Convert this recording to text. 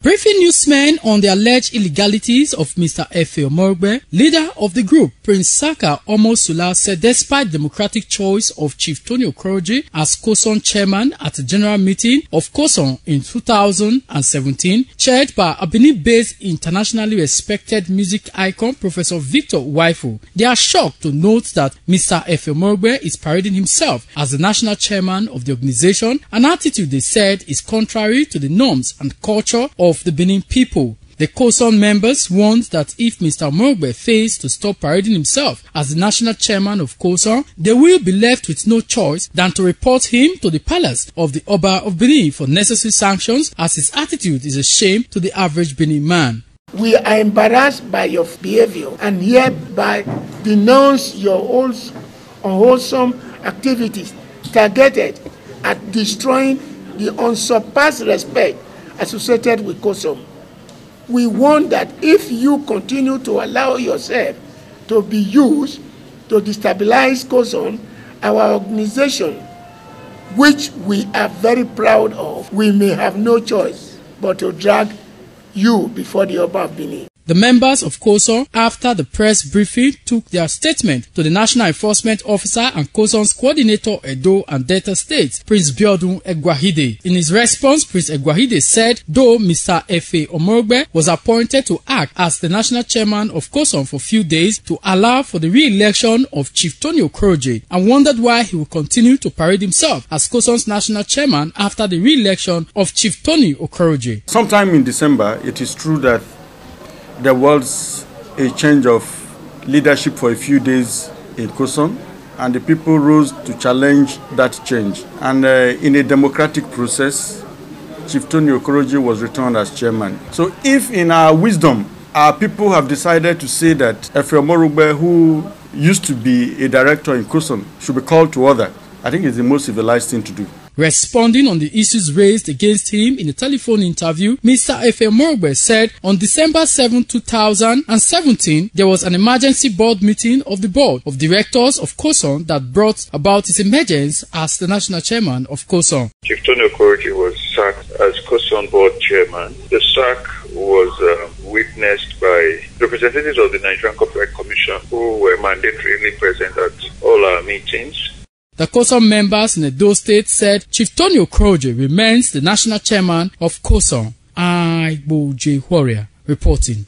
Briefing newsmen on the alleged illegalities of Mr. Efe Omorogbe, leader of the group, Prince Saka Omosula, said despite democratic choice of Chief Tony Okoroji as COSON chairman at a general meeting of COSON in 2017, chaired by a Benin-based internationally respected music icon Professor Victor Waifu, they are shocked to note that Mr. Efe Omorogbe is parading himself as the national chairman of the organization, an attitude they said is contrary to the norms and culture of the Benin people. The COSON members warned that if Mr. Omorogbe fails to stop parading himself as the national chairman of COSON, they will be left with no choice than to report him to the palace of the Oba of Benin for necessary sanctions, as his attitude is a shame to the average Benin man. We are embarrassed by your behavior and hereby denounce your unwholesome activities targeted at destroying the unsurpassed respect associated with COSON. We warn that if you continue to allow yourself to be used to destabilize COSON, our organization, which we are very proud of, we may have no choice but to drag you before the Oba of Benin. The members of COSON, after the press briefing, took their statement to the National Enforcement Officer and COSON's coordinator Edo and Delta States, Prince Biodun Egwahide. In his response, Prince Egwahide said, though Mr. Efe Omorogbe was appointed to act as the national chairman of COSON for a few days to allow for the re-election of Chief Tony Okoroji, and wondered why he would continue to parade himself as COSON's national chairman after the re-election of Chief Tony Okoroji. Sometime in December, it is true that there was a change of leadership for a few days in COSON, and the people rose to challenge that change. And in a democratic process, Chief Tony Okoroji was returned as chairman. So if in our wisdom, our people have decided to say that Efe Omorogbe, who used to be a director in COSON, should be called to order, I think it's the most civilized thing to do. Responding on the issues raised against him in a telephone interview, Mr. Efe Omorogbe said on December 7, 2017, there was an emergency board meeting of the board of directors of COSON that brought about his emergence as the national chairman of COSON. Chief Tony Okoroji was sacked as COSON board chairman. The sack was witnessed by representatives of the Nigerian Corporate Commission who were mandatorily present at all our meetings. The COSON members in Edo State said Chief Tony Okoroji remains the national chairman of COSON. Warrior reporting.